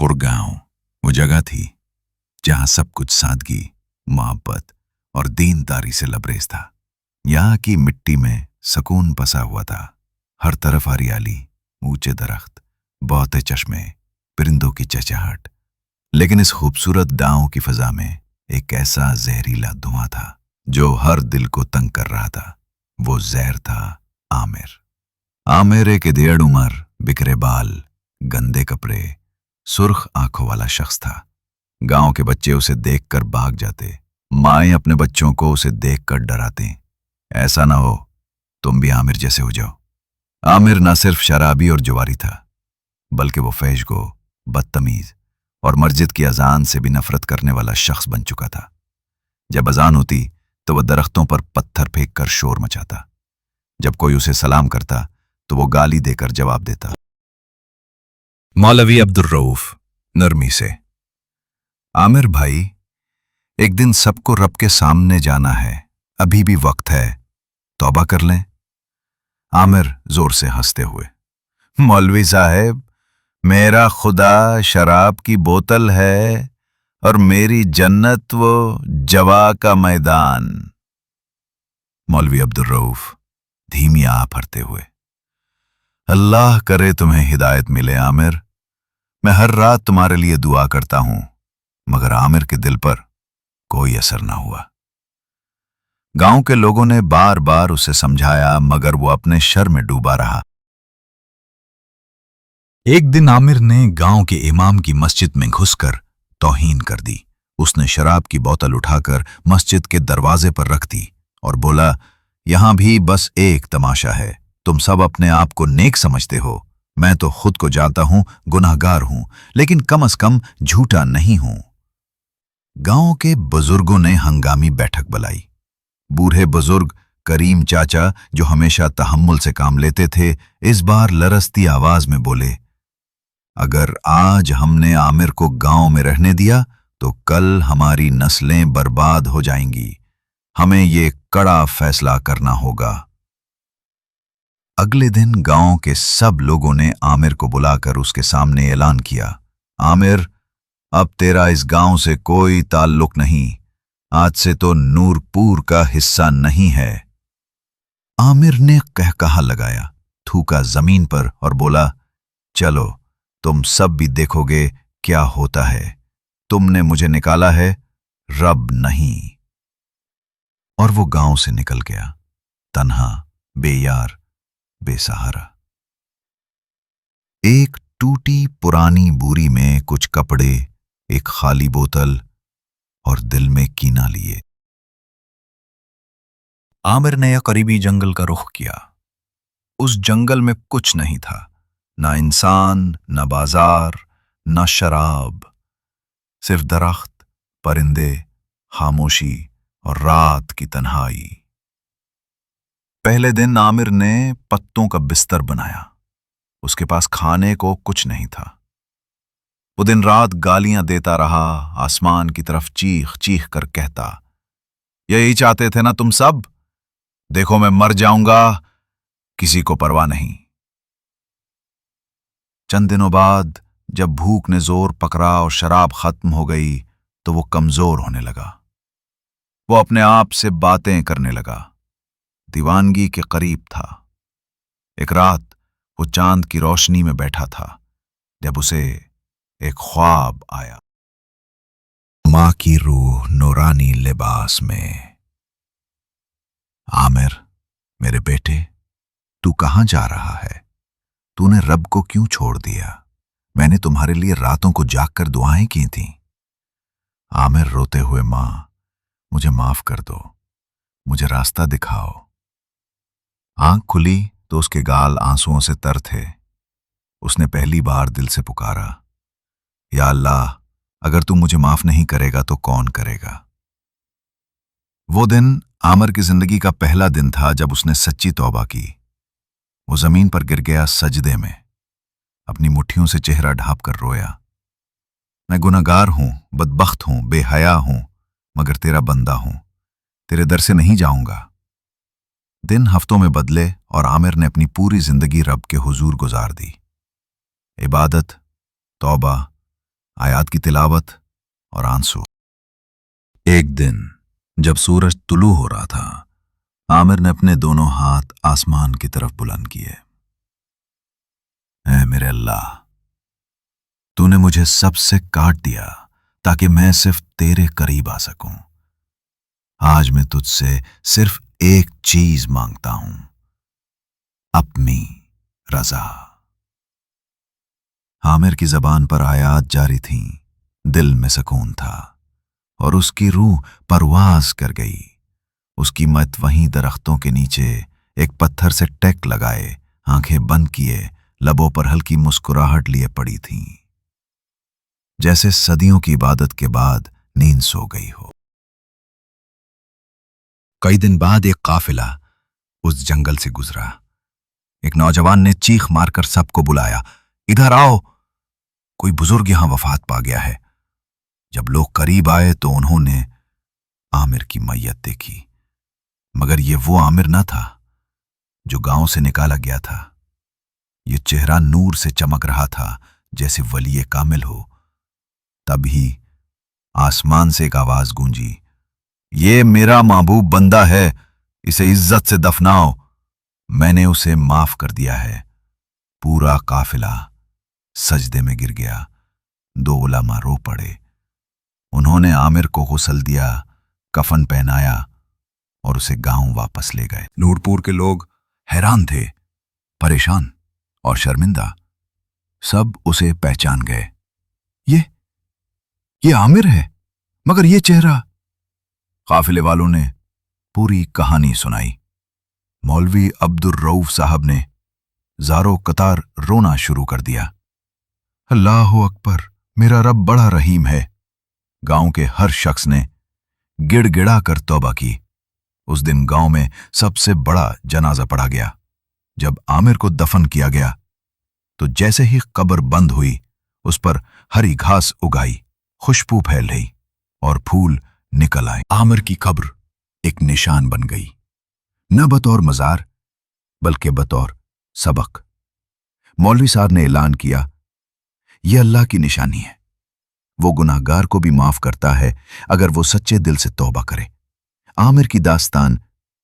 नूरपुर गांव वो जगह थी जहां सब कुछ सादगी, मोहब्बत और दीनदारी से लबरेज था। यहाँ की मिट्टी में सुकून बसा हुआ था। हर तरफ हरियाली, ऊंचे दरख्त, बहते चश्मे, परिंदों की चहचहाट। लेकिन इस खूबसूरत गांव की फजा में एक ऐसा जहरीला धुआं था जो हर दिल को तंग कर रहा था। वो जहर था आमिर। आमिर एक इधेड़ उम्र, बिखरे बाल, गंदे कपड़े, सुर्ख आंखों वाला शख्स था। गांव के बच्चे उसे देखकर भाग जाते, माएं अपने बच्चों को उसे देखकर डराती। ऐसा ना हो तुम भी आमिर जैसे हो जाओ। आमिर न सिर्फ शराबी और जुआरी था, बल्कि वो फैशगो, बदतमीज और मस्जिद की अजान से भी नफरत करने वाला शख्स बन चुका था। जब अजान होती तो वह दरख्तों पर पत्थर फेंक कर शोर मचाता। जब कोई उसे सलाम करता तो वो गाली देकर जवाब देता। मौलवी अब्दुल रऊफ नरमी से, आमिर भाई, एक दिन सबको रब के सामने जाना है, अभी भी वक्त है, तौबा कर लें। आमिर जोर से हंसते हुए, मौलवी साहब, मेरा खुदा शराब की बोतल है और मेरी जन्नत वो जवा का मैदान। मौलवी अब्दुल रऊफ धीमी आह भरते हुए, अल्लाह करे तुम्हें हिदायत मिले आमिर। मैं हर रात तुम्हारे लिए दुआ करता हूं, मगर आमिर के दिल पर कोई असर ना हुआ। गांव के लोगों ने बार बार उसे समझाया, मगर वो अपने शर में डूबा रहा। एक दिन आमिर ने गांव के इमाम की मस्जिद में घुसकर तौहीन कर दी। उसने शराब की बोतल उठाकर मस्जिद के दरवाजे पर रख दी और बोला, यहां भी बस एक तमाशा है। तुम सब अपने आप को नेक समझते हो, मैं तो खुद को जानता हूं गुनाहगार हूं, लेकिन कम से कम झूठा नहीं हूं। गांव के बुजुर्गों ने हंगामी बैठक बुलाई। बूढ़े बुजुर्ग करीम चाचा, जो हमेशा तहम्मुल से काम लेते थे, इस बार लरसती आवाज में बोले, अगर आज हमने आमिर को गांव में रहने दिया तो कल हमारी नस्लें बर्बाद हो जाएंगी। हमें ये कड़ा फैसला करना होगा। अगले दिन गांव के सब लोगों ने आमिर को बुलाकर उसके सामने ऐलान किया, आमिर, अब तेरा इस गांव से कोई ताल्लुक नहीं। आज से तो नूरपुर का हिस्सा नहीं है। आमिर ने कहकहा लगाया, थूका जमीन पर और बोला, चलो तुम सब भी देखोगे क्या होता है। तुमने मुझे निकाला है, रब नहीं। और वो गांव से निकल गया, तन्हा, बेयार, बेसहारा। एक टूटी पुरानी बोरी में कुछ कपड़े, एक खाली बोतल और दिल में कीना लिए आमिर ने एक करीबी जंगल का रुख किया। उस जंगल में कुछ नहीं था, ना इंसान, ना बाजार, ना शराब, सिर्फ दरख्त, परिंदे, खामोशी और रात की तन्हाई। पहले दिन आमिर ने पत्तों का बिस्तर बनाया। उसके पास खाने को कुछ नहीं था। वो दिन रात गालियां देता रहा, आसमान की तरफ चीख चीख कर कहता, यही चाहते थे ना तुम सब? देखो मैं मर जाऊंगा, किसी को परवाह नहीं। चंद दिनों बाद जब भूख ने जोर पकड़ा और शराब खत्म हो गई तो वो कमजोर होने लगा। वो अपने आप से बातें करने लगा, दीवानगी के करीब था। एक रात वो चांद की रोशनी में बैठा था जब उसे एक ख्वाब आया। मां की रूह नूरानी लिबास में, आमिर, मेरे बेटे, तू कहां जा रहा है? तूने रब को क्यों छोड़ दिया? मैंने तुम्हारे लिए रातों को जागकर दुआएं की थीं। आमिर रोते हुए, मां, मुझे माफ कर दो, मुझे रास्ता दिखाओ। आंख खुली तो उसके गाल आंसुओं से तर थे। उसने पहली बार दिल से पुकारा, या अल्लाह, अगर तू मुझे माफ नहीं करेगा तो कौन करेगा? वो दिन आमिर की जिंदगी का पहला दिन था जब उसने सच्ची तौबा की। वो जमीन पर गिर गया सजदे में, अपनी मुट्ठियों से चेहरा ढांप कर रोया, मैं गुनहगार हूं, बदबख्त हूं, बेहया हूं, मगर तेरा बंदा हूं, तेरे दर से नहीं जाऊंगा। दिन हफ्तों में बदले और आमिर ने अपनी पूरी जिंदगी रब के हुजूर गुजार दी। इबादत, तौबा, आयात की तिलावत और आंसू। एक दिन जब सूरज तुलू हो रहा था, आमिर ने अपने दोनों हाथ आसमान की तरफ बुलंद किए। ऐ मेरे अल्लाह, तूने मुझे सबसे काट दिया ताकि मैं सिर्फ तेरे करीब आ सकूं। आज मैं तुझसे सिर्फ एक चीज मांगता हूं, अपनी रजा। आमिर की जबान पर आयात जारी थीं, दिल में सुकून था और उसकी रूह परवाज कर गई। उसकी मत वहीं दरख्तों के नीचे एक पत्थर से टेक लगाए, आंखें बंद किए, लबों पर हल्की मुस्कुराहट लिए पड़ी थी, जैसे सदियों की इबादत के बाद नींद सो गई हो। कई दिन बाद एक काफिला उस जंगल से गुजरा। एक नौजवान ने चीख मारकर सबको बुलाया, इधर आओ, कोई बुजुर्ग यहां वफात पा गया है। जब लोग करीब आए तो उन्होंने आमिर की मैयत देखी, मगर ये वो आमिर न था जो गांव से निकाला गया था। ये चेहरा नूर से चमक रहा था, जैसे वली कामिल हो। तभी आसमान से एक आवाज गूंजी, ये मेरा महबूब बंदा है, इसे इज्जत से दफनाओ, मैंने उसे माफ कर दिया है। पूरा काफिला सजदे में गिर गया। दो उलमा रो पड़े। उन्होंने आमिर को गुस्ल दिया, कफन पहनाया और उसे गांव वापस ले गए। नूरपुर के लोग हैरान थे, परेशान और शर्मिंदा। सब उसे पहचान गए। ये आमिर है, मगर ये चेहरा। काफिले वालों ने पूरी कहानी सुनाई। मौलवी अब्दुर रऊफ साहब ने ज़ारो कतार रोना शुरू कर दिया। अल्लाह अकबर, मेरा रब बड़ा रहीम है। गांव के हर शख्स ने गिड़गिड़ा कर तौबा की। उस दिन गांव में सबसे बड़ा जनाजा पढ़ा गया। जब आमिर को दफन किया गया तो जैसे ही कब्र बंद हुई, उस पर हरी घास उगाई, खुशबू फैल रही और फूल निकल आए। आमिर की कब्र एक निशान बन गई, न बतौर मजार बल्कि बतौर सबक। मौलवी साहब ने ऐलान किया, यह अल्लाह की निशानी है, वो गुनाहगार को भी माफ करता है अगर वो सच्चे दिल से तौबा करे। आमिर की दास्तान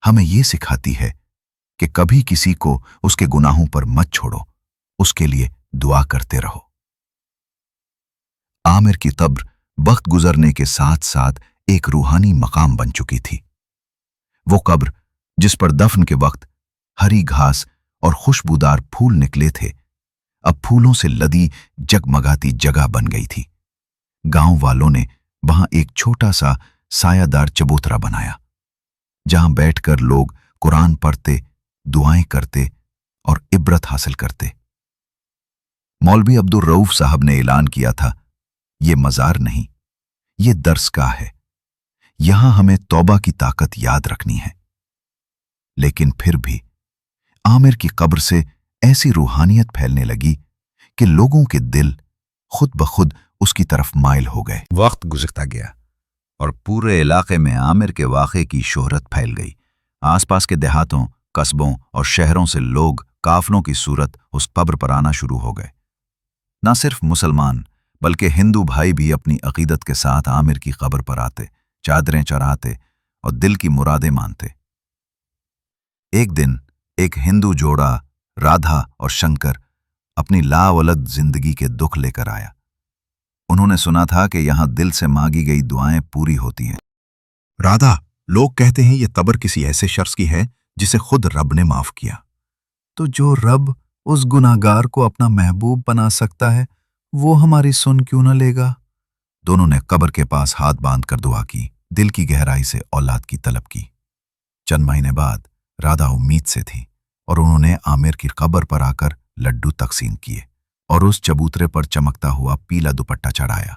हमें यह सिखाती है कि कभी किसी को उसके गुनाहों पर मत छोड़ो, उसके लिए दुआ करते रहो। आमिर की कब्र वक्त गुजरने के साथ साथ एक रूहानी मकाम बन चुकी थी। वो कब्र जिस पर दफन के वक्त हरी घास और खुशबूदार फूल निकले थे, अब फूलों से लदी जगमगाती जगह बन गई थी। गांव वालों ने वहां एक छोटा सा सायादार चबूतरा बनाया, जहां बैठकर लोग कुरान पढ़ते, दुआएं करते और इबरत हासिल करते। मौलवी अब्दुर रऊफ साहब ने ऐलान किया था, ये मजार नहीं, ये दर्सगाह है। यहां हमें तौबा की ताकत याद रखनी है। लेकिन फिर भी आमिर की कब्र से ऐसी रूहानियत फैलने लगी कि लोगों के दिल खुद ब खुद उसकी तरफ माइल हो गए। वक्त गुजरता गया और पूरे इलाके में आमिर के वाक़े की शोहरत फैल गई। आसपास के देहातों, कस्बों और शहरों से लोग काफलों की सूरत उस कब्र पर आना शुरू हो गए। न सिर्फ मुसलमान बल्कि हिंदू भाई भी अपनी अकीदत के साथ आमिर की कब्र पर आते, चादरें चढ़ाते और दिल की मुरादें मानते। एक दिन एक हिंदू जोड़ा, राधा और शंकर, अपनी लावलद जिंदगी के दुख लेकर आया। उन्होंने सुना था कि यहां दिल से मांगी गई दुआएं पूरी होती हैं। राधा, लोग कहते हैं ये कब्र किसी ऐसे शख्स की है जिसे खुद रब ने माफ किया। तो जो रब उस गुनाहगार को अपना महबूब बना सकता है, वो हमारी सुन क्यों न लेगा? दोनों ने कब्र के पास हाथ बांधकर दुआ की, दिल की गहराई से औलाद की तलब की। चंद महीने बाद राधा उम्मीद से थी और उन्होंने आमिर की कब्र पर आकर लड्डू तकसीम किए और उस चबूतरे पर चमकता हुआ पीला दुपट्टा चढ़ाया।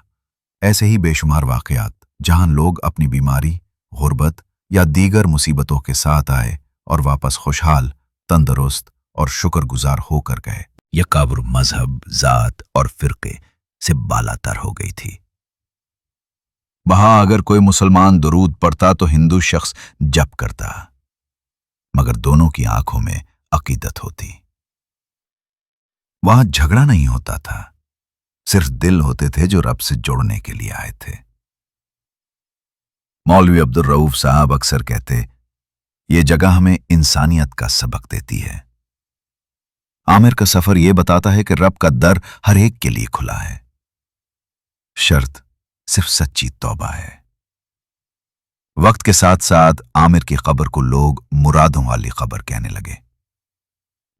ऐसे ही बेशुमार वाकयात जहां लोग अपनी बीमारी, गुर्बत या दीगर मुसीबतों के साथ आए और वापस खुशहाल, तंदुरुस्त और शुक्रगुजार होकर गए। यह कब्र मजहब, जात और फिरके से बालातर हो गई थी। वहां अगर कोई मुसलमान दुरूद पढ़ता तो हिंदू शख्स जप करता, मगर दोनों की आंखों में अकीदत होती। वहां झगड़ा नहीं होता था, सिर्फ दिल होते थे जो रब से जुड़ने के लिए आए थे। मौलवी अब्दुल रऊफ साहब अक्सर कहते, ये जगह हमें इंसानियत का सबक देती है। आमिर का सफर यह बताता है कि रब का दर हर एक के लिए खुला है, शर्त सिर्फ सच्ची तौबा है। वक्त के साथ साथ आमिर की कब्र को लोग मुरादों वाली कब्र कहने लगे,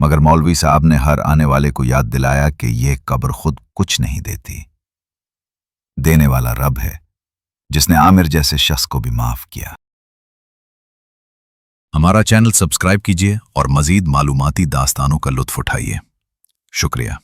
मगर मौलवी साहब ने हर आने वाले को याद दिलाया कि यह कब्र खुद कुछ नहीं देती, देने वाला रब है, जिसने आमिर जैसे शख्स को भी माफ किया। हमारा चैनल सब्सक्राइब कीजिए और मजीद मालूमाती दास्तानों का लुत्फ उठाइए। शुक्रिया।